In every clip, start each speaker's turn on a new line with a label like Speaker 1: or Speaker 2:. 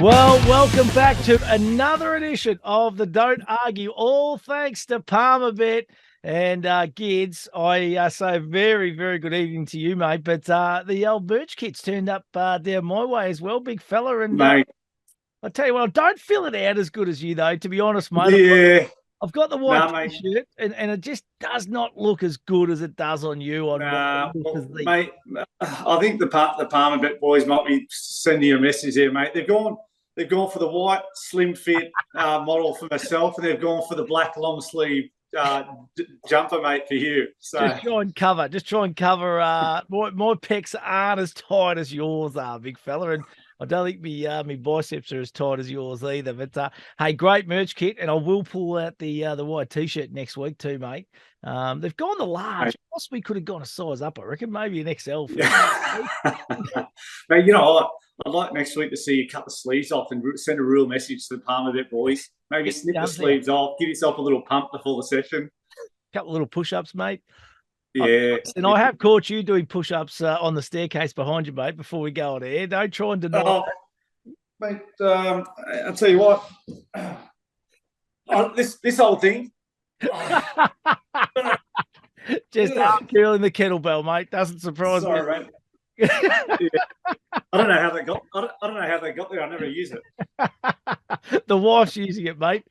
Speaker 1: Well, welcome back to another edition of the Don't Argue, all thanks to Palmerbet and Gids. I say very, very good evening to you, mate. But the old merch kits turned up down my way as well, big fella. And
Speaker 2: Mate,
Speaker 1: I tell you what, I don't fill it out as good as you, though, to be honest, mate.
Speaker 2: yeah,
Speaker 1: I've got the white
Speaker 2: nah, mate,
Speaker 1: t-shirt, and it just does not look as good as it does on you on
Speaker 2: nah, well,
Speaker 1: the
Speaker 2: mate. I think the Palmerbet boys might be sending you a message here, mate. They've gone for the white slim fit model for myself, and they've gone for the black long sleeve jumper, mate, for you. So
Speaker 1: Just try and cover. My pecs aren't as tight as yours are, big fella, and I don't think me biceps are as tight as yours either. But hey, great merch kit, and I will pull out the white t-shirt next week too, mate. They've gone the large.
Speaker 2: mate,
Speaker 1: Possibly could have gone a size up. I reckon maybe an XL.
Speaker 2: yeah. Mate, you know what? I'd like next week to see you cut the sleeves off and send a real message to the Palmerbet boys. Maybe snip the sleeves off, give yourself a little pump before the session.
Speaker 1: Couple of little push-ups, mate.
Speaker 2: Yeah.
Speaker 1: And I have caught you doing push-ups on the staircase behind you, mate, before we go on air. Don't try and deny that.
Speaker 2: Mate, I'll tell you what. This whole thing.
Speaker 1: Just killing the kettlebell, mate. Doesn't surprise me.
Speaker 2: Mate. Yeah. I don't know how they got. I don't know how they got there. I never use it.
Speaker 1: The wife's using it, mate.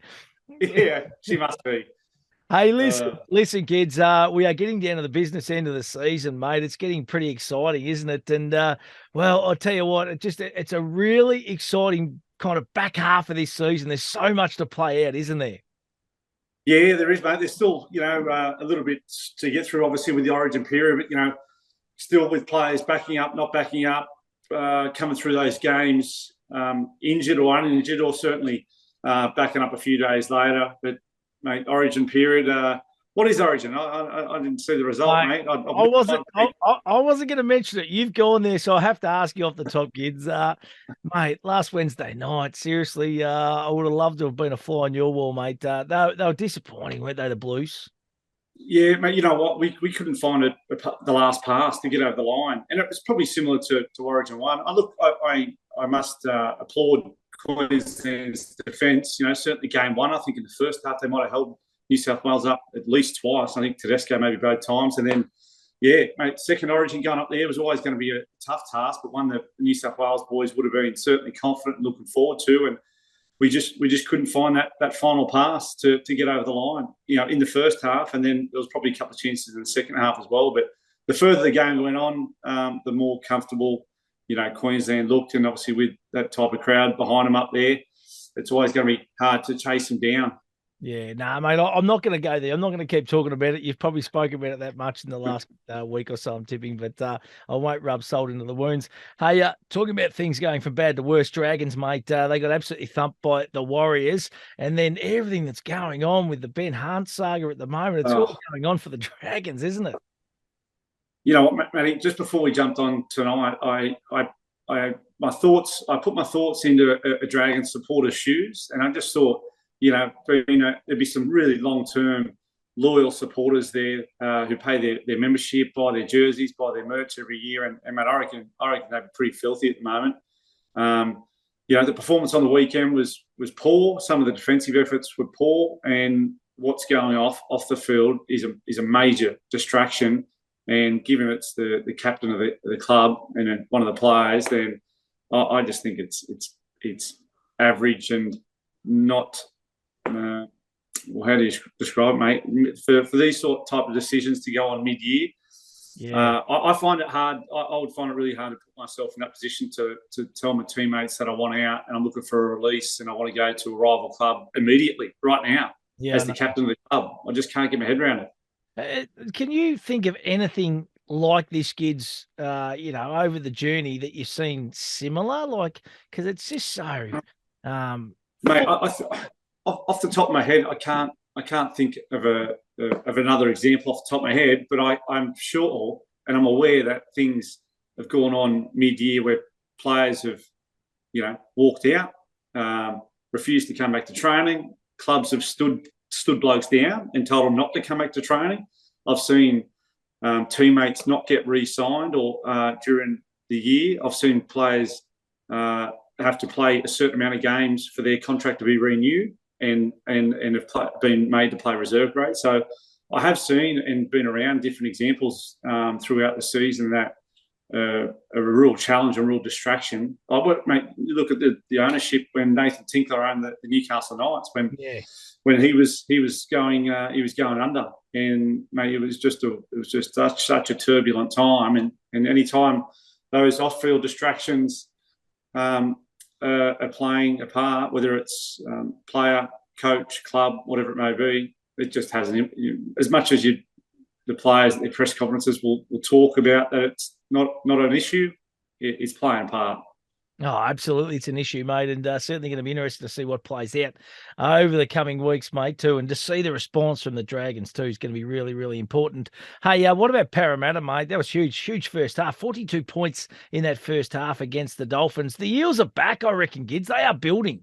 Speaker 2: Yeah, she must be.
Speaker 1: Hey, listen, kids. We are getting down to the business end of the season, mate. It's getting pretty exciting, isn't it? And well, I'll tell you what. It's a really exciting kind of back half of this season. There's so much to play out, isn't there?
Speaker 2: Yeah, there is, mate. There's still, a little bit to get through, obviously, with the Origin period, but still with players backing up, not backing up, coming through those games, injured or uninjured, or certainly backing up a few days later. But mate, Origin period. What is Origin? I didn't see the result, mate.
Speaker 1: I wasn't going to mention it. You've gone there, so I have to ask you off the top, kids. Mate, last Wednesday night, seriously, I would have loved to have been a fly on your wall, mate. They were disappointing, weren't they, the Blues?
Speaker 2: Yeah, mate, you know what? We couldn't find the last pass to get over the line. And it was probably similar to Origin 1. I must applaud Queensland's defence. Certainly game 1, I think in the first half, they might have held New South Wales up at least twice. I think Tedesco maybe both times. And then, yeah, mate, second Origin going up there was always going to be a tough task, but one that the New South Wales boys would have been certainly confident and looking forward to. And we just couldn't find that final pass to get over the line, in the first half. And then there was probably a couple of chances in the second half as well. But the further the game went on, the more comfortable, Queensland looked. And obviously with that type of crowd behind them up there, it's always going to be hard to chase them down.
Speaker 1: Yeah, mate, I'm not going to go there. I'm not going to keep talking about it. You've probably spoken about it that much in the last week or so, I'm tipping, but I won't rub salt into the wounds. Hey, talking about things going from bad to worse, Dragons, mate, they got absolutely thumped by the Warriors, and then everything that's going on with the Ben Hunt saga at the moment, it's all going on for the Dragons, isn't it?
Speaker 2: You know what, Matty, just before we jumped on tonight, I put my thoughts into a Dragons supporter's shoes, and I just thought, there'd be some really long-term loyal supporters there who pay their membership, buy their jerseys, buy their merch every year. And mate, I reckon they're pretty filthy at the moment. The performance on the weekend was poor. Some of the defensive efforts were poor, and what's going off the field is a major distraction. And given it's the captain of the club and one of the players, then I just think it's average and not. How do you describe it, mate? For these type of decisions to go on mid-year, I find it hard. I would find it really hard to put myself in that position to tell my teammates that I want out and I'm looking for a release and I want to go to a rival club immediately, right now, as the captain of the club. I just can't get my head around
Speaker 1: it. Can you think of anything like this, Gids, over the journey that you've seen similar? Because it's just so...
Speaker 2: Mate, off the top of my head, I can't think of another example off the top of my head, but I'm sure and I'm aware that things have gone on mid-year where players have, walked out, refused to come back to training. Clubs have stood blokes down and told them not to come back to training. I've seen teammates not get re-signed or during the year. I've seen players have to play a certain amount of games for their contract to be renewed, and have been made to play reserve grade. So I have seen and been around different examples throughout the season that a real challenge, a real distraction. Mate, you look at the ownership when Nathan Tinkler owned the Newcastle Knights, when he was going under, and mate, it was just such a turbulent time, and any time those off-field distractions are playing a part, whether it's player, coach, club, whatever it may be, it just has as much as the players at their press conferences will talk about that it's not an issue, it's playing a part.
Speaker 1: Oh, absolutely. It's an issue, mate, and certainly going to be interesting to see what plays out over the coming weeks, mate, too, and to see the response from the Dragons, too, is going to be really, really important. Hey, what about Parramatta, mate? That was huge first half. 42 points in that first half against the Dolphins. The Eels are back, I reckon, Gids. They are building.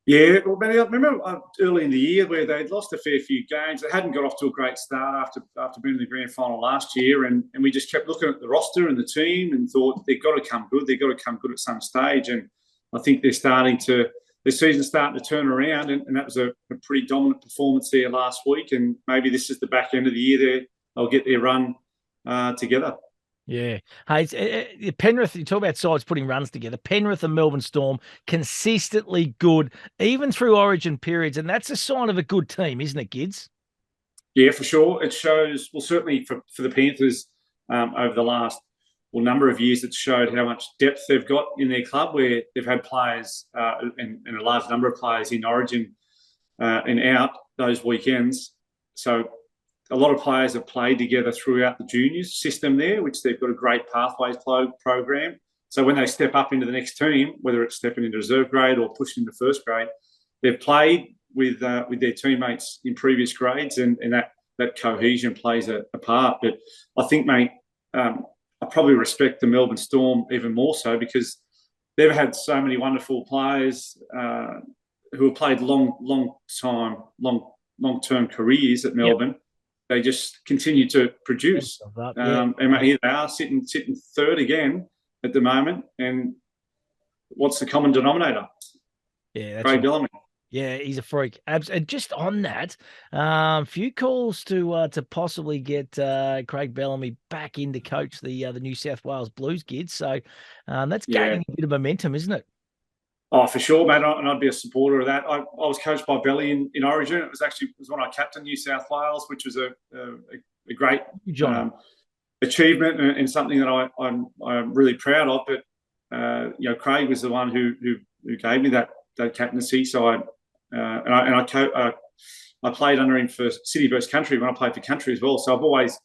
Speaker 2: Yeah, well, I remember early in the year where they'd lost a fair few games. They hadn't got off to a great start after being in the grand final last year, and we just kept looking at the roster and the team and thought they've got to come good. They've got to come good at some stage, and I think their season's starting to turn around, and that was a pretty dominant performance there last week, and maybe this is the back end of the year they'll get their run together.
Speaker 1: Yeah. Hey, Penrith, you talk about sides putting runs together. Penrith and Melbourne Storm, consistently good, even through origin periods, and that's a sign of a good team, isn't it, Gids?
Speaker 2: Yeah, for sure. It shows, well, certainly for the Panthers over the last number of years, it's showed how much depth they've got in their club, where they've had players and a large number of players in origin and out those weekends. So a lot of players have played together throughout the juniors system there, which they've got a great pathways program. So when they step up into the next team, whether it's stepping into reserve grade or pushing into first grade, they've played with their teammates in previous grades, and that cohesion plays a part. But I think, mate, I probably respect the Melbourne Storm even more so, because they've had so many wonderful players who have played long-term careers at Melbourne. Yep. They just continue to produce. And here they are sitting third again at the moment. And what's the common denominator?
Speaker 1: Yeah, that's
Speaker 2: Craig Bellamy.
Speaker 1: Yeah, he's a freak. And just on that, a few calls to possibly get Craig Bellamy back in to coach the New South Wales Blues, Gids. So that's gaining a bit of momentum, isn't it?
Speaker 2: Oh, for sure, mate. And I'd be a supporter of that. I was coached by Belly in Origin. It was when I captained New South Wales, which was a great achievement and something that I'm really proud of. But Craig was the one who gave me that captaincy. So I played under him for City versus Country when I played for Country as well. So I've always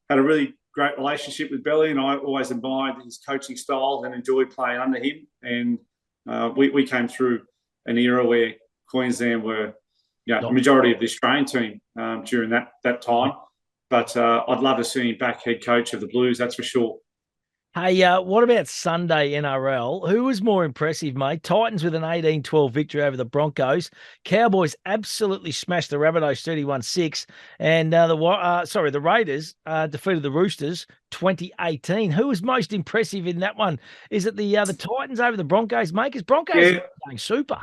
Speaker 2: had a really great relationship with Belly, and I always admired his coaching style and enjoyed playing under him. And we came through an era where Queensland were the majority of the Australian team during that time. But I'd love to see him back head coach of the Blues, that's for sure.
Speaker 1: Hey, what about Sunday NRL? Who was more impressive, mate? Titans with an 18-12 victory over the Broncos. Cowboys absolutely smashed the Rabbitohs 31-6. And the Raiders defeated the Roosters 2018. Who was most impressive in that one? Is it the Titans over the Broncos, mate? Because Broncos are playing super.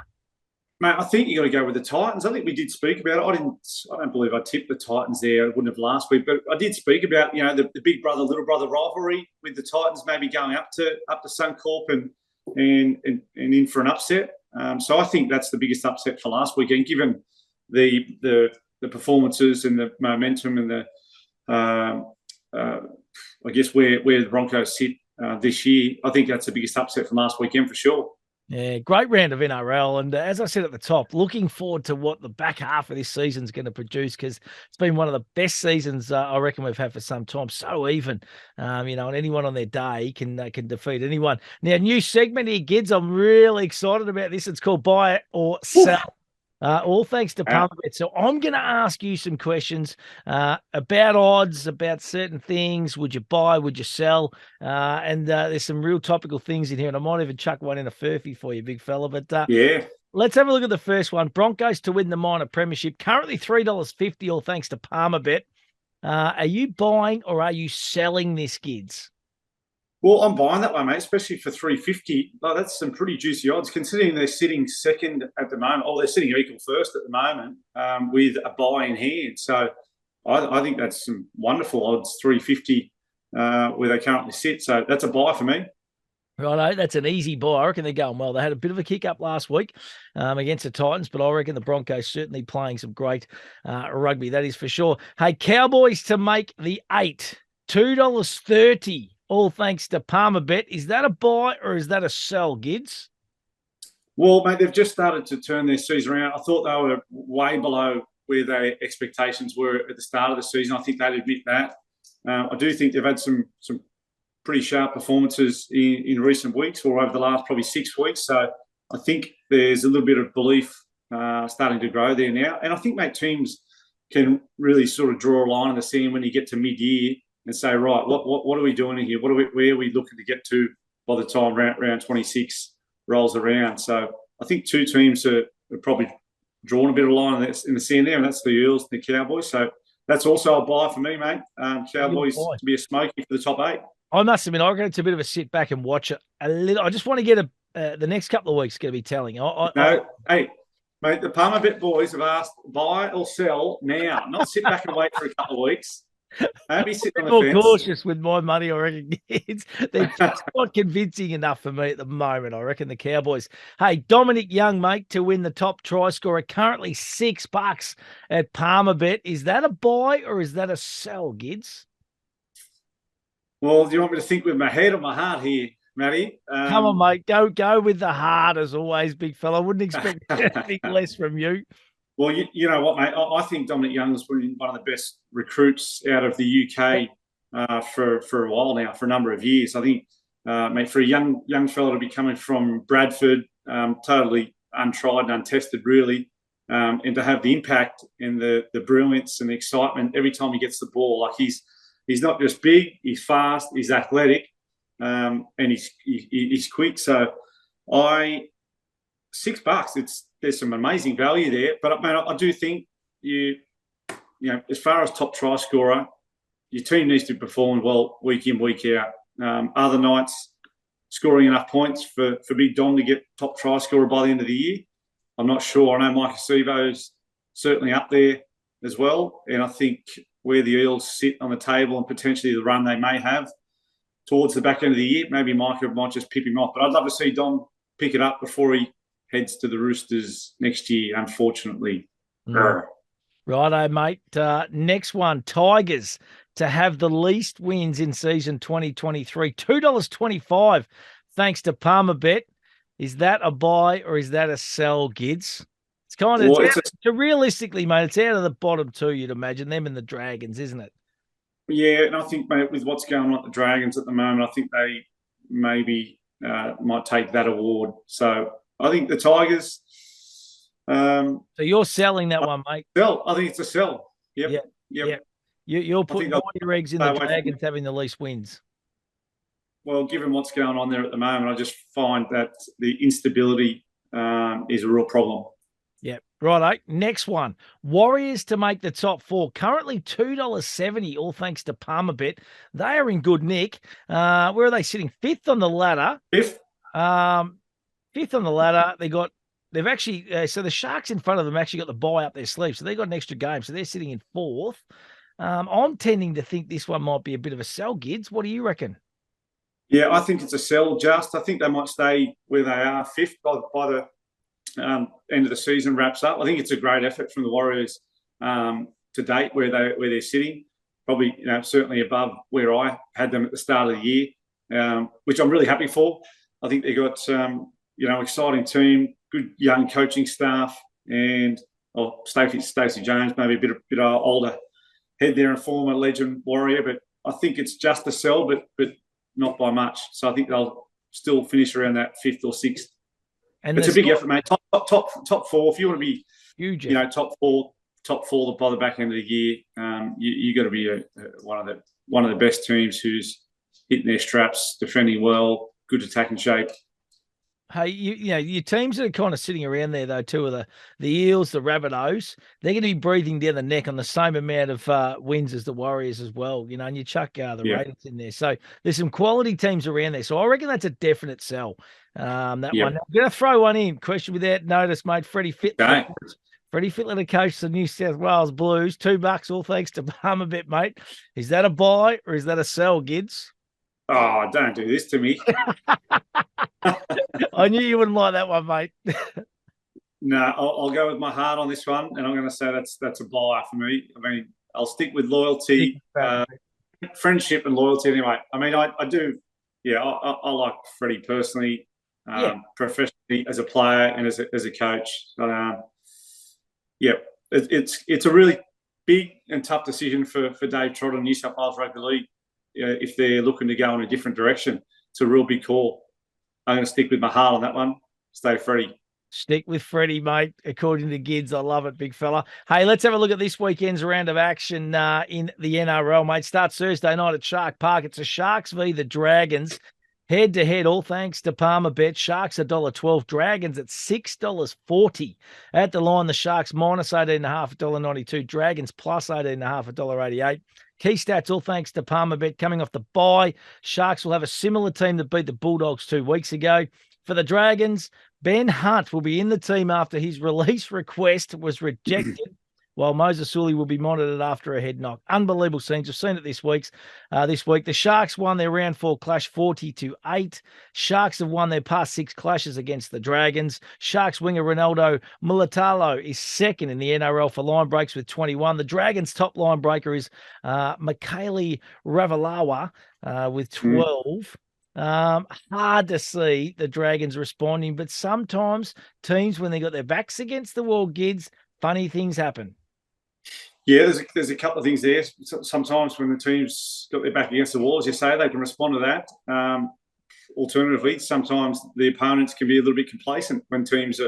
Speaker 2: Mate, I think you got to go with the Titans. I think we did speak about it. I don't believe I tipped the Titans there. I wouldn't have last week, but I did speak about the big brother little brother rivalry with the Titans maybe going up to Suncorp and in for an upset. So I think that's the biggest upset for last weekend, given the performances and the momentum and the I guess where the Broncos sit this year. I think that's the biggest upset from last weekend for sure.
Speaker 1: Yeah, great round of NRL. And as I said at the top, looking forward to what the back half of this season is going to produce, because it's been one of the best seasons I reckon we've had for some time. So even, and anyone on their day can defeat anyone. Now, new segment here, Gids. I'm really excited about this. It's called Buy It or Sell. All thanks to Palmerbet. So I'm going to ask you some questions about odds, about certain things. Would you buy? Would you sell? And there's some real topical things in here, and I might even chuck one in a furphy for you, big fella. But let's have a look at the first one. Broncos to win the Minor Premiership. Currently $3.50, all thanks to Palmerbet. Are you buying or are you selling this, Gids?
Speaker 2: Well, I'm buying that one, mate, especially for 350. Like, that's some pretty juicy odds, considering they're sitting second at the moment. Oh, they're sitting equal first at the moment, with a buy in hand. So I think that's some wonderful odds, 350, where they currently sit. So that's a buy for me.
Speaker 1: Righto, that's an easy buy. I reckon they're going well. They had a bit of a kick up last week against the Titans, but I reckon the Broncos certainly playing some great rugby. That is for sure. Hey, Cowboys to make the 8, $2.30. All thanks to Palmerbet. Is that a buy or is that a sell, Gids?
Speaker 2: Well, mate, they've just started to turn their season around. I thought they were way below where their expectations were at the start of the season. I think they'd admit that. I do think they've had some pretty sharp performances in recent weeks, or over the last probably 6 weeks. So I think there's a little bit of belief starting to grow there now. And I think, mate, teams can really sort of draw a line in the sand when you get to mid-year and say, right, what are we doing in here? Where are we looking to get to by the time round 26 rolls around? So I think two teams are probably drawn a bit of a line in the sand there, and that's the Eels and the Cowboys. So that's also a buy for me, mate. Cowboys to be a smoky for the top 8.
Speaker 1: I must admit, I reckon it's a bit of a sit back and watch it a little. I just want to get the next couple of weeks going to be telling.
Speaker 2: Hey, mate, the Palmerbet boys have asked buy or sell now, not sit back and wait for a couple of weeks. Don't be sitting on the fence.
Speaker 1: More cautious with my money, I reckon. They're just not convincing enough for me at the moment, I reckon, the Cowboys. Hey, Dominic Young, mate, to win the top try scorer, currently $6 at Palmerbet. Is that a buy or is that a sell, Gids?
Speaker 2: Well, do you want me to think with my head or my heart here, Matty?
Speaker 1: Come on, mate. Go with the heart as always, big fella. I wouldn't expect anything less from you.
Speaker 2: Well, you know what, mate? I think Dominic Young's been one of the best recruits out of the UK for a while now, for a number of years. I think, mate, for a young fella to be coming from Bradford, totally untried and untested, really, and to have the impact and the brilliance and the excitement every time he gets the ball. Like, he's not just big, he's fast, he's athletic, and he's quick. So $6, there's some amazing value there. But, man, I do think you know, as far as top try scorer, your team needs to perform well week in, week out. Other nights, scoring enough points for Big Dom to get top try scorer by the end of the year, I'm not sure. I know Mike Acevo's certainly up there as well. And I think where the Eels sit on the table and potentially the run they may have towards the back end of the year, maybe Mike might just pick him off. But I'd love to see Dom pick it up before he heads to the Roosters next year, unfortunately.
Speaker 1: Righto, mate. Next one, Tigers to have the least wins in season 2023, $2.25, thanks to Palmerbet. Is that a buy or is that a sell, Gids? It's kind of, realistically, mate, it's out of the bottom 2, you'd imagine, them and the Dragons, isn't it?
Speaker 2: Yeah, and I think, mate, with what's going on at the Dragons at the moment, I think they maybe might take that award. So I think the Tigers.
Speaker 1: So you're selling that one, mate?
Speaker 2: Sell. I think it's a sell. Yep.
Speaker 1: You're putting all your eggs in the Dragons having the least wins.
Speaker 2: Well, given what's going on there at the moment, I just find that the instability is a real problem.
Speaker 1: Yeah, righto. Next one. Warriors to make the top 4. Currently $2.70, all thanks to Palmerbet. They are in good nick. Where are they sitting? 5th on the ladder.
Speaker 2: 5th?
Speaker 1: 5th on the ladder. They've actually, so the Sharks in front of them actually got the bye up their sleeve. So they've got an extra game. So they're sitting in 4th. I'm tending to think this one might be a bit of a sell, Gids. What do you reckon?
Speaker 2: Yeah, I think it's a sell, just. I think they might stay where they are, 5th by the end of the season wraps up. I think it's a great effort from the Warriors to date where they're sitting. Probably, certainly above where I had them at the start of the year, which I'm really happy for. I think they got exciting team, good young coaching staff, and Stacey Jones, maybe a bit older head there, and former legend Warrior. But I think it's just a sell, but not by much. So I think they'll still finish around that 5th or 6th. And it's a big effort, mate. Top 4. If you want to be huge, top four by the back end of the year, you got to be one of the best teams who's hitting their straps, defending well, good attacking shape.
Speaker 1: Hey, you know, your teams that are kind of sitting around there, though, too, are the Eels, the Rabbitohs. They're going to be breathing down the neck on the same amount of wins as the Warriors as well, you know, and you chuck the
Speaker 2: Yeah.
Speaker 1: Raiders in there. So there's some quality teams around there. So I reckon that's a definite sell, that
Speaker 2: Yeah.
Speaker 1: one. Now, I'm going to throw one in. Question without notice, mate. Freddie Fittler.
Speaker 2: Okay.
Speaker 1: Freddie Fittler, the coach of the New South Wales Blues. $2, all thanks to Palmer-Bet, mate. Is that a buy or is that a sell, Gids?
Speaker 2: Oh, don't do this to me.
Speaker 1: I knew you wouldn't like that one, mate.
Speaker 2: No, I'll go with my heart on this one, and I'm going to say that's a buy for me. I mean, I'll stick with loyalty, friendship, and loyalty. Anyway, I mean, I do. Yeah, I like Freddie personally, professionally as a player and as a coach. Yeah, it's a really big and tough decision for Dave Trott and New South Wales Rugby League if they're looking to go in a different direction. It's a real big call. I'm going to stick with my heart on that one. Stay Freddie.
Speaker 1: Stick with Freddie, mate. According to Gids, I love it, big fella. Hey, let's have a look at this weekend's round of action in the NRL, mate. Starts Thursday night at Shark Park. It's the Sharks v the Dragons. Head to head, all thanks to Palmer-Bet. Sharks $1.12, Dragons at $6.40. At the line, the Sharks minus 18.5, $1.92, Dragons plus 18.5, $1.88. Key stats, all thanks to Palmer-Bet. Coming off the bye, Sharks will have a similar team that beat the Bulldogs 2 weeks ago. For the Dragons, Ben Hunt will be in the team after his release request was rejected, while Moses Sully will be monitored after a head knock. Unbelievable scenes. We've seen it this week. The Sharks won their round 4 clash 40-8. Sharks have won their past 6 clashes against the Dragons. Sharks winger Ronaldo Mulatalo is second in the NRL for line breaks with 21. The Dragons' top line breaker is Michaeli Ravalawa with 12. Hard to see the Dragons responding, but sometimes teams, when they got their backs against the wall, Gids, funny things happen.
Speaker 2: Yeah, there's a couple of things there. Sometimes when the team's got their back against the wall, as you say, they can respond to that. Alternatively, sometimes the opponents can be a little bit complacent when teams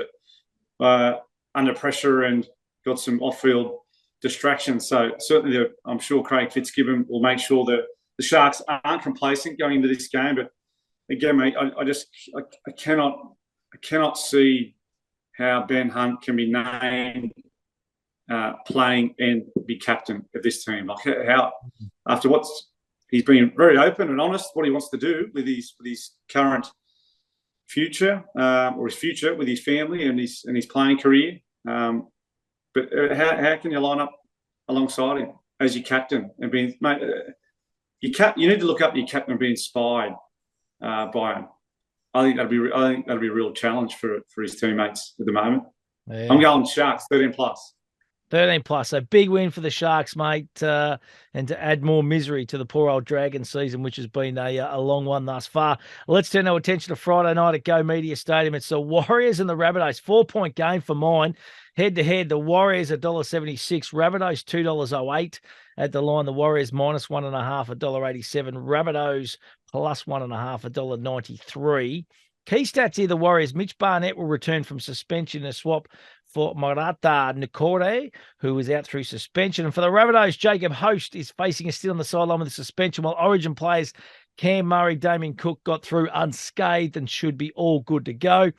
Speaker 2: are under pressure and got some off-field distractions. So certainly, I'm sure Craig Fitzgibbon will make sure that the Sharks aren't complacent going into this game. But again, mate, I cannot see how Ben Hunt can be named playing and be captain of this team. Like how, after he's been very open and honest what he wants to do with his current future or his future with his family and his playing career. But how can you line up alongside him as your captain and being, mate? You need to look up your captain and be inspired by him. I think that'll be a real challenge for his teammates at the moment. Yeah. I'm going Sharks 13+.
Speaker 1: 13+. So big win for the Sharks, mate, and to add more misery to the poor old Dragon season, which has been a long one thus far. Let's turn our attention to Friday night at Go Media Stadium. It's the Warriors and the Rabbitohs. 4-point game for mine. Head-to-head, the Warriors $1.76, Rabbitohs $2.08. At the line, the Warriors minus 1.5, $1.87. Rabbitohs plus 1.5, $1.93. Key stats here, the Warriors. Mitch Barnett will return from suspension in a swap for Marata Nikore, who is out through suspension. And for the Rabbitohs, Jacob Host is facing a stint on the sideline with a suspension, while Origin players Cam Murray, Damien Cook got through unscathed and should be all good to go.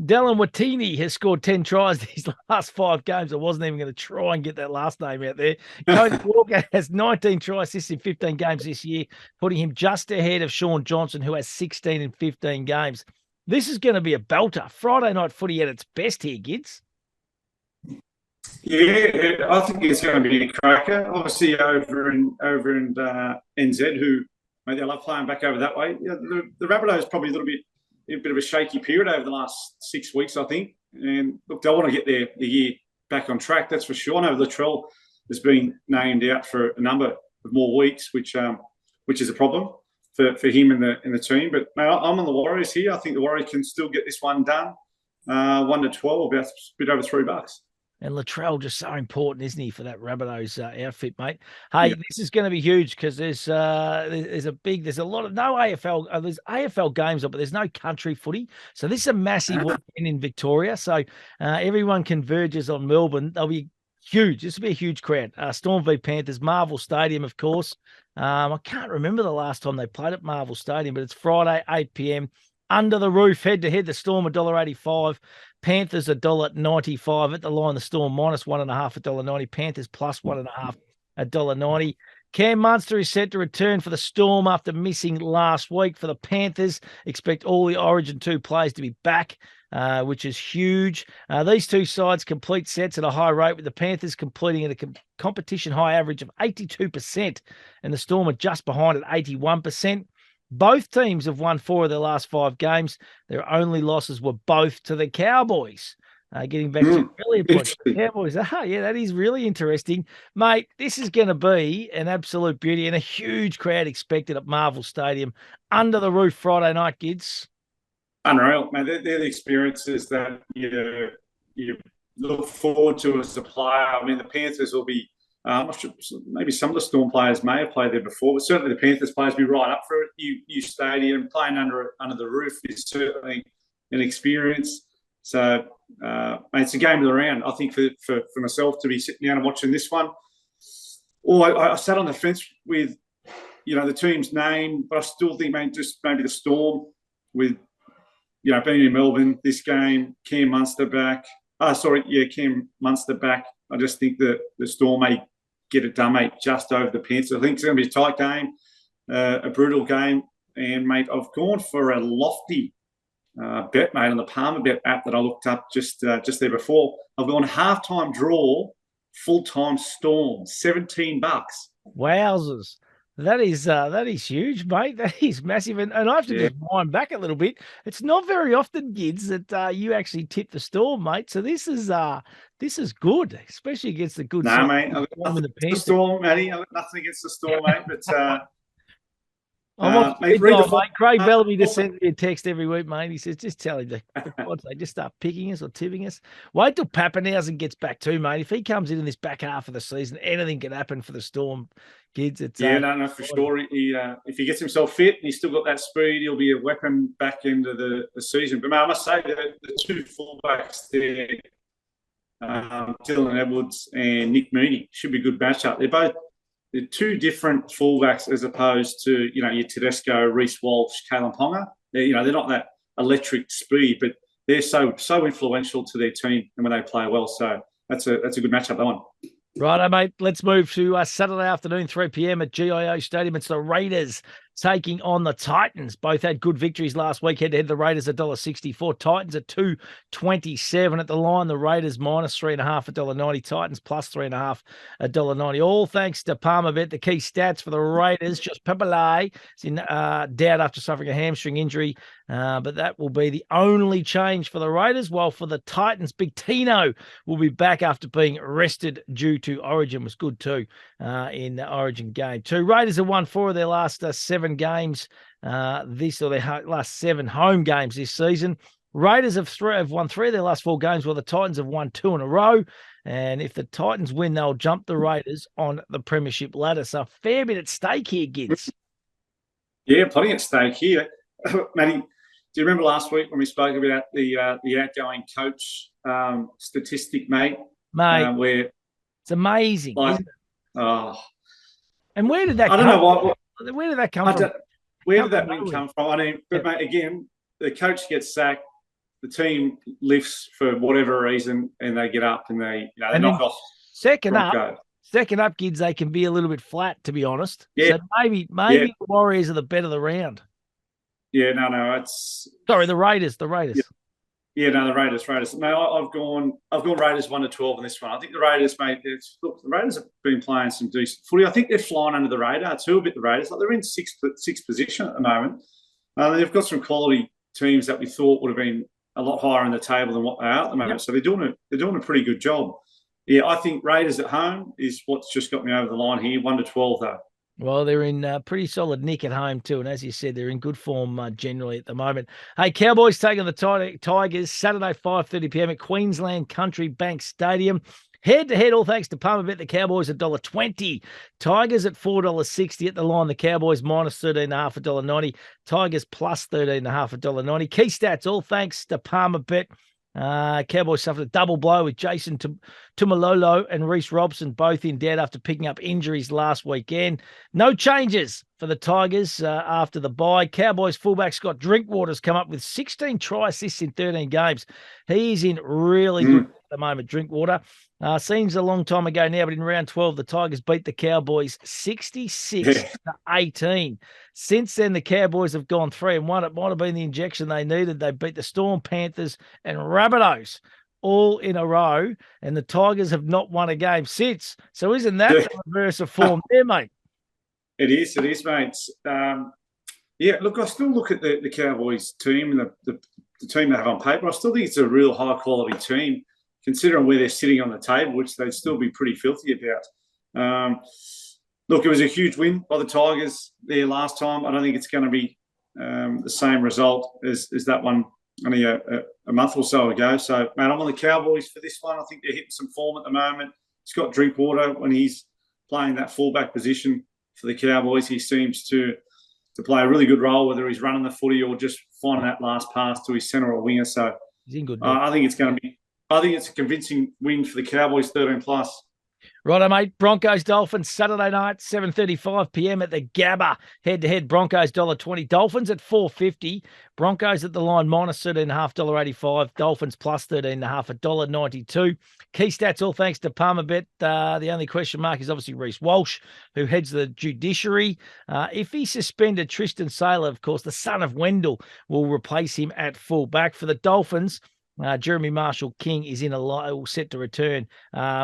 Speaker 1: Dylan Watini has scored 10 tries these last 5 games. I wasn't even going to try and get that last name out there. Cody Walker has 19 try assists in 15 games this year, putting him just ahead of Sean Johnson, who has 16 in 15 games. This is going to be a belter. Friday night footy at its best here, Gids.
Speaker 2: Yeah, I think it's going to be a cracker. Obviously, over in NZ, who mate, they love playing back over that way. Yeah, the Rabbitohs probably a bit of a shaky period over the last 6 weeks, I think. And look, they want to get their year back on track, that's for sure. I know Latrell has been named out for a number of more weeks, which is a problem for him in the team. But mate, I'm on the Warriors here. I think the Warriors can still get this one done. 1-12, about a bit over $3.
Speaker 1: And Latrell just so important, isn't he, for that Rabbitohs outfit, mate? Hey, This is going to be huge because there's a lot of no AFL. There's AFL games up, but there's no country footy. So this is a massive weekend in Victoria. So everyone converges on Melbourne. They'll be huge. This will be a huge crowd. Storm v Panthers, Marvel Stadium, of course. I can't remember the last time they played at Marvel Stadium, but it's Friday, 8 p.m. Under the roof, head-to-head, the Storm $1.85. Panthers $1.95 at the line. The Storm -1.5 $1.90. Panthers +1.5 $1.90. Cam Munster is set to return for the Storm after missing last week. For the Panthers, expect all the Origin 2 players to be back, which is huge. These two sides complete sets at a high rate, with the Panthers completing at a competition high average of 82%, and the Storm are just behind at 81%. Both teams have won 4 of their last 5 games. Their only losses were both to the Cowboys. Getting back to earlier points, Cowboys. Yeah, that is really interesting. Mate, this is going to be an absolute beauty and a huge crowd expected at Marvel Stadium. Under the roof Friday night, Gids.
Speaker 2: Unreal, man. They're the experiences that you look forward to as a player. I mean, the Panthers will be, I'm not sure, maybe some of the Storm players may have played there before, but certainly the Panthers players will be right up for it. New stadium, playing under the roof is certainly an experience. So, mate, it's a game of the round. I think for myself to be sitting down and watching this one. I sat on the fence with, the team's name, but I still think, mate, just maybe the Storm with, being in Melbourne this game, Cam Munster back. Cam Munster back. I just think that the Storm may get it done, mate, just over the Panthers. I think it's going to be a tight game, a brutal game. And, mate, I've gone for a lofty bet, mate, on the Palmer Bet app that I looked up just there before. I've gone halftime draw, full-time Storm, $17.
Speaker 1: Wowzers. That is huge, mate. That is massive. And I have to just wind back a little bit. It's not very often, Gids, that you actually tip the Storm, mate. So this is good, especially against the good
Speaker 2: side. No, mate. I've got nothing against the Storm, Matty. I've got nothing against the Storm, mate. But
Speaker 1: mate, Craig Bellamy just sends me a text every week, mate. He says, just tell him they just start picking us or tipping us. Wait till Pappenhausen gets back too, mate. If he comes in this back half of the season, anything can happen for the Storm, Gids. It's
Speaker 2: no, for sure. If he gets himself fit and he's still got that speed, he'll be a weapon back into the season. But, mate, I must say that the two fullbacks there, Dylan Edwards and Nick Mooney, should be a good matchup. They're two different fullbacks as opposed to, your Tedesco, Reece Walsh, Kalen Ponga. They're not that electric speed, but they're so influential to their team and when they play well. So that's a good matchup, that one.
Speaker 1: Righto, mate. Let's move to Saturday afternoon, 3 p.m. at GIO Stadium. It's the Raiders taking on the Titans. Both had good victories last week. Head-to-head, the Raiders $1.64. Titans at $2.27 at the line. The Raiders -3.5 $1.90. Titans +3.5 $1.90. All thanks to Palmer Bet. The key stats for the Raiders: just Papalai is in doubt after suffering a hamstring injury, but that will be the only change for the Raiders. While for the Titans, Big Tino will be back after being rested due to Origin. Was good too in the Origin game. Raiders have won 4 of their last 7 games their last 7 home games this season. Raiders have won 3 of their last 4 games, while the Titans have won 2 in a row. And if the Titans win, they'll jump the Raiders on the Premiership ladder. So a fair bit at stake here, Gids.
Speaker 2: Yeah, plenty at stake here. Matty, do you remember last week when we spoke about the outgoing coach statistic, mate?
Speaker 1: Mate,
Speaker 2: where
Speaker 1: it's amazing. And where did that
Speaker 2: come from?
Speaker 1: Where did that come from?
Speaker 2: Where did that win come from? I mean, but mate, again, the coach gets sacked, the team lifts for whatever reason, and they get up and they knock off.
Speaker 1: Second up, Gids, they can be a little bit flat, to be honest. Yeah. So maybe the Warriors are the bet of the round.
Speaker 2: Yeah, no, it's
Speaker 1: the Raiders.
Speaker 2: Yeah, no, the Raiders. No, I've gone Raiders 1-12 in this one. I think the Raiders, mate. The Raiders have been playing some decent footy. I think they're flying under the radar too a bit. The Raiders, they're in sixth position at the moment. They've got some quality teams that we thought would have been a lot higher in the table than what they are at the moment. Yep. So they're doing a pretty good job. Yeah, I think Raiders at home is what's just got me over the line here. 1-12 though.
Speaker 1: Well, they're in pretty solid nick at home too, and as you said, they're in good form generally at the moment. Hey, Cowboys taking the Tigers Saturday 5:30 p.m. at Queensland Country Bank Stadium. Head-to-head, all thanks to Palmer Bet. The Cowboys $1.20. Tigers at $4.60 at the line. The Cowboys -13.5 $1.90. Tigers +13.5 $1.90. Key stats, all thanks to Palmer Bet. Cowboys suffered a double blow with Jason Tumalolo and Reece Robson both in debt after picking up injuries last weekend. No changes for the Tigers after the bye. Cowboys fullback Scott Drinkwater's come up with 16 try assists in 13 games. He's in really good at the moment, Drinkwater. Seems a long time ago now, but in round 12, the Tigers beat the Cowboys 66-18. Since then, the Cowboys have gone 3-1. It might have been the injection they needed. They beat the Storm, Panthers, and Rabbitohs all in a row, and the Tigers have not won a game since. So isn't that the reverse of form there, mate?
Speaker 2: It is, mate. Look, I still look at the Cowboys team and the team they have on paper. I still think it's a real high-quality team, considering where they're sitting on the table, which they'd still be pretty filthy about. Look, it was a huge win by the Tigers there last time. I don't think it's going to be the same result as that one only a month or so ago. So, mate, I'm on the Cowboys for this one. I think they're hitting some form at the moment. Scott Drinkwater, when he's playing that fullback position for the Cowboys, he seems to play a really good role, whether he's running the footy or just finding that last pass to his centre or winger. So
Speaker 1: he's in good.
Speaker 2: I think it's a convincing win for the Cowboys, 13+.
Speaker 1: Righto, mate. Broncos Dolphins Saturday night, 7:35 p.m. at the Gabba. Head-to-head, Broncos $1.20. Dolphins at $4.50. Broncos at the line minus $13.5, $1.85. Dolphins plus $13.5, $1.92. Key stats, all thanks to Palmerbet. The only question mark is obviously Reece Walsh, who heads the judiciary. If he suspended Tristan Saylor, of course, the son of Wendell will replace him at fullback. For the Dolphins, Jeremy Marshall-King is set to return,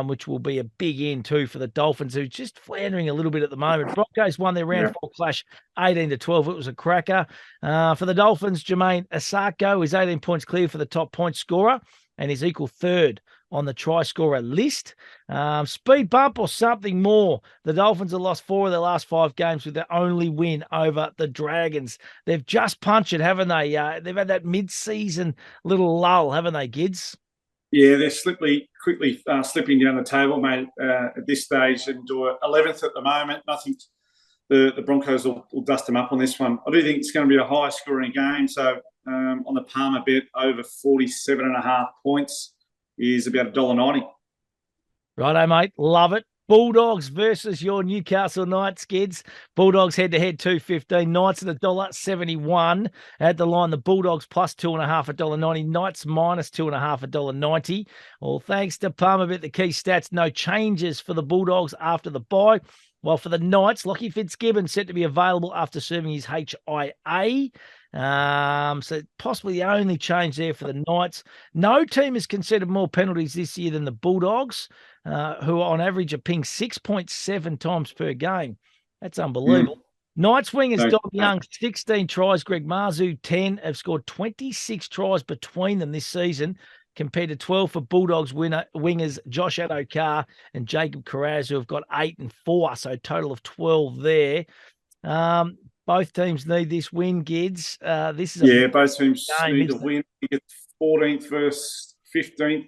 Speaker 1: which will be a big in too for the Dolphins, who's just floundering a little bit at the moment. Broncos won their round 4 clash 18-12. It was a cracker. For the Dolphins, Jermaine Asako is 18 points clear for the top point scorer and is equal third on the try scorer list. Speed bump or something more. The Dolphins have lost 4 of their last 5 games with their only win over the Dragons. They've just punched it, haven't they? They've had that mid-season little lull, haven't they, Gids?
Speaker 2: Yeah, they're quickly slipping down the table, mate, at this stage, and 11th at the moment. I think the Broncos will dust them up on this one. I do think it's going to be a high-scoring game. So on the Palmer bet, over 47.5 points is about $1.90.
Speaker 1: Righto, mate. Love it. Bulldogs versus your Newcastle Knights, Gids. Bulldogs head-to-head, $2.15. Knights at $1.71. At the line, the Bulldogs plus $2.5, $1.90. Knights minus $2.5, $1.90. Well, thanks to Palmerbet, the key stats, no changes for the Bulldogs after the bye. While for the Knights, Lockie Fitzgibbon set to be available after serving his HIA. So possibly the only change there for the Knights. No team has conceded more penalties this year than the Bulldogs, who on average are pinged 6.7 times per game. That's unbelievable. Knights wingers, Dom Young, 16 tries. Greg Marzu, 10, have scored 26 tries between them this season, compared to 12 for Bulldogs wingers Josh Adokar and Jacob Carraz, who have got 8 and 4, so a total of 12 there. Both teams need this win, Gids. This is
Speaker 2: both teams need the win. You get 14th versus 15th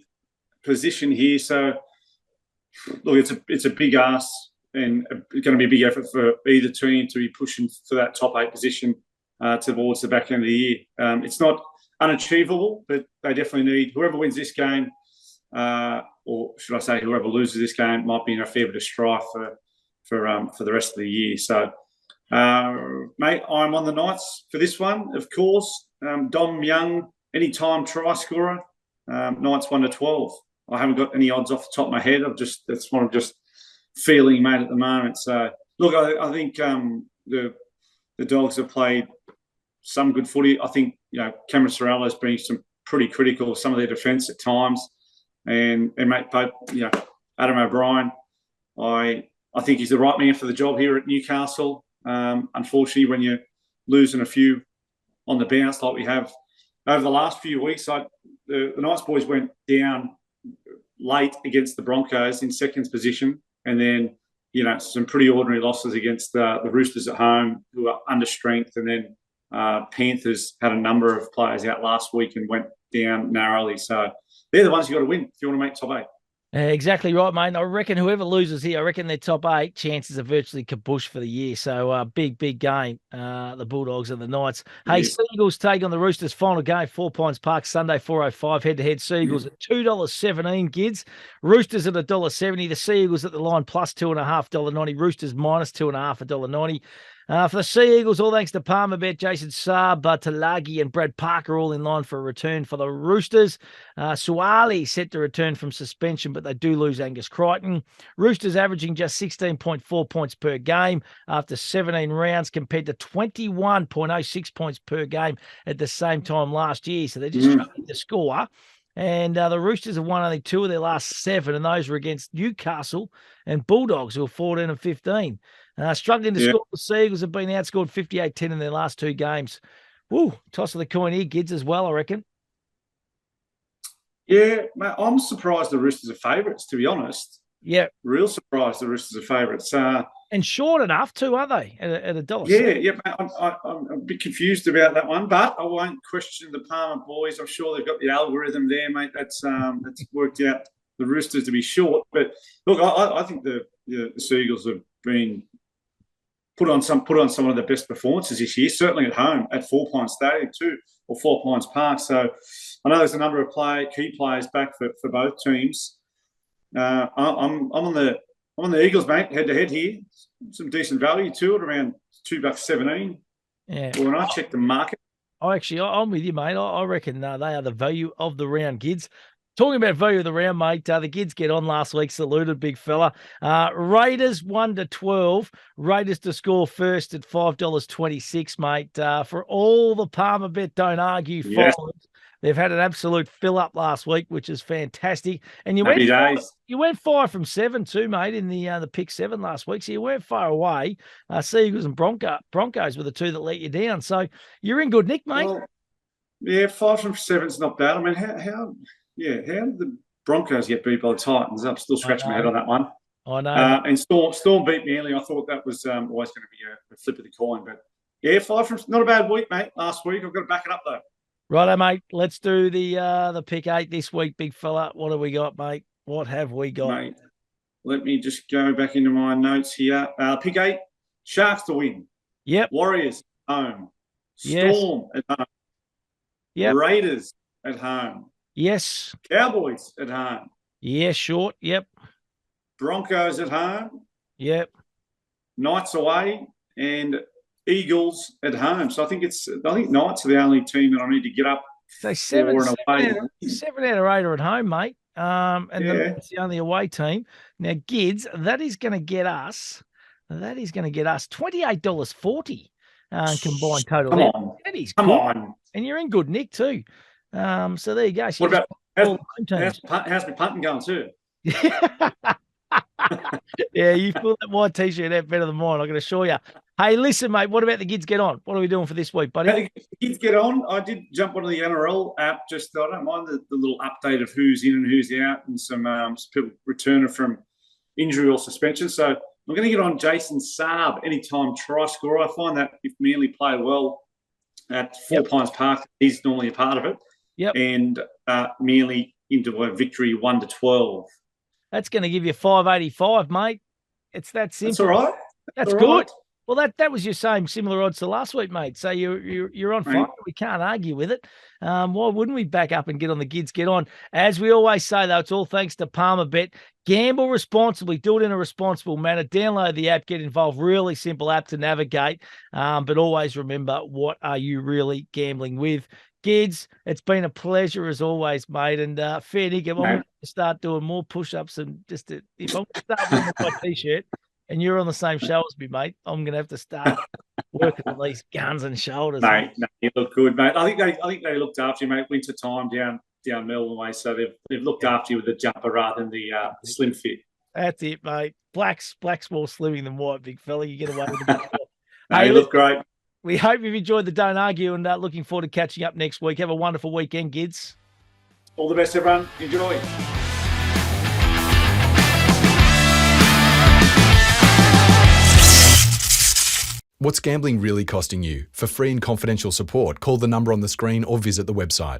Speaker 2: position here. So, look, it's a big ask, and it's going to be a big effort for either team to be pushing for that top 8 position towards the back end of the year. It's not unachievable, but they definitely need whoever wins this game, or should I say, whoever loses this game, might be in a fair bit of strife for the rest of the year. So. Mate, I'm on the Knights for this one, of course. Dom Young, anytime try scorer. Knights 1-12. I haven't got any odds off the top of my head. That's what I'm just feeling, mate, at the moment. So, look, I think the Dogs have played some good footy. I think Cameron Sorrell has been pretty critical of some of their defence at times, and mate, Pope, Adam O'Brien. I think he's the right man for the job here at Newcastle. Unfortunately, when you're losing a few on the bounce like we have over the last few weeks, the Knights boys went down late against the Broncos in seconds position, and then some pretty ordinary losses against the Roosters at home, who are under strength, and then Panthers had a number of players out last week and went down narrowly. So they're the ones you got to win if you want to make top 8.
Speaker 1: Exactly right, mate. I reckon whoever loses here, I reckon their top 8 chances are virtually kabush for the year. So big game, the Bulldogs and the Knights. Hey, Seagulls take on the Roosters final game, 4 Pines Park, Sunday, 4:05, head-to-head. Seagulls at $2.17, Gids. Roosters at $1.70. The Seagulls at the line plus $2.5, $1.90. Roosters minus $2.5, $1.90. For the Sea Eagles, all thanks to Palmerbet, Jason Saab, Talagi and Brad Parker all in line for a return for the Roosters. Suwali set to return from suspension, but they do lose Angus Crichton. Roosters averaging just 16.4 points per game after 17 rounds compared to 21.06 points per game at the same time last year. So they're just struggling to score. And the Roosters have won only 2 of their last 7, and those were against Newcastle and Bulldogs, who are 14 and 15. Struggling to score. The Sea Eagles have been outscored 58-10 in their last 2 games. Woo, toss of the coin here, Gids, as well, I reckon.
Speaker 2: Yeah, mate, I'm surprised the Roosters are favourites, to be honest.
Speaker 1: Yeah.
Speaker 2: Real surprised the Roosters are favourites.
Speaker 1: And short enough too, are they? At $1.
Speaker 2: Yeah, mate, I'm a bit confused about that one, but I won't question the Palmer boys. I'm sure they've got the algorithm there, mate. That's worked out the Roosters to be short. But look, I think the Seagulls have been put on some of the best performances this year, certainly at home at Four Pines Stadium too, or Four Pines Park. So I know there's a number of key players back for both teams. I'm on the Eagles, mate, head to head here. Some decent value to it, around $2.17.
Speaker 1: Yeah.
Speaker 2: Well, when I check the market,
Speaker 1: I'm with you, mate. I reckon they are the value of the round, Gids. Talking about value of the round, mate, the Gids get on last week, saluted, big fella. Raiders 1-12. Raiders to score first at $5.26, mate. For all the Palmerbet Don't Argue followers, they've had an absolute fill-up last week, which is fantastic. And you went 5 from 7 too, mate, in the pick 7 last week, so you weren't far away. Sea Eagles and Broncos were the 2 that let you down. So you're in good nick, mate.
Speaker 2: Well, yeah, 5 from 7 is not bad. I mean, how did the Broncos get beat by the Titans? I'm still scratching my head on that one.
Speaker 1: I know.
Speaker 2: And Storm beat Manly. I thought that was always going to be a flip of the coin. But, yeah, 5 from – not a bad week, mate, last week. I've got to back it up, though.
Speaker 1: Righto, mate. Let's do the pick 8 this week, big fella. What have we got, mate? What have we got?
Speaker 2: Mate, let me just go back into my notes here. Pick 8, Sharks to win.
Speaker 1: Yep.
Speaker 2: Warriors home. Storm at home.
Speaker 1: Yep.
Speaker 2: Raiders at home.
Speaker 1: Yes.
Speaker 2: Cowboys at home.
Speaker 1: Yeah, short. Yep.
Speaker 2: Broncos at home.
Speaker 1: Yep.
Speaker 2: Knights away and Eagles at home. So I think Knights are the only team that I need to get up.
Speaker 1: So 7 out of 8 are at home, mate. That's the only away team. Now, Gids, that is going to get us $28.40 combined total.
Speaker 2: Come on.
Speaker 1: And you're in good nick too. So there you go. So
Speaker 2: what about how's my punting going too?
Speaker 1: Yeah, you pull that white t-shirt out better than mine, I can assure you. Hey, listen, mate, what about the Gids get on? What are we doing for this week, buddy?
Speaker 2: The Gids get on. I did jump onto the NRL app. I don't mind the little update of who's in and who's out and some people returning from injury or suspension. So I'm going to get on Jason Saab, anytime try scorer. I find that if Manly play well at Four Pines Park, he's normally a part of it.
Speaker 1: Yep.
Speaker 2: And Manly into a victory 1-12.
Speaker 1: That's going to give you $5.85, mate. It's that simple.
Speaker 2: That's all right.
Speaker 1: That's good. Right. Well, that was your same similar odds to last week, mate. So you're on fire. We can't argue with it. Why wouldn't we back up and get on the Gids get on? As we always say, though, it's all thanks to Palmerbet. Gamble responsibly. Do it in a responsible manner. Download the app. Get involved. Really simple app to navigate. But always remember, what are you really gambling with? Gids, it's been a pleasure as always, mate. And fair dinkum, I'm going to start doing more push-ups and if I'm going to start wearing my t-shirt and you're on the same show as me, mate, I'm going to have to start working on these guns and shoulders.
Speaker 2: Mate, no, you look good, mate. I think they looked after you, mate. Winter time down Melbourne way, so they've looked after you with the jumper rather than the slim fit.
Speaker 1: That's it, mate. Black's more slimming than white, big fella. You get away with it.
Speaker 2: Hey, you look great.
Speaker 1: We hope you've enjoyed the Don't Argue and looking forward to catching up next week. Have a wonderful weekend, Gids.
Speaker 2: All the best, everyone. Enjoy.
Speaker 3: What's gambling really costing you? For free and confidential support, call the number on the screen or visit the website.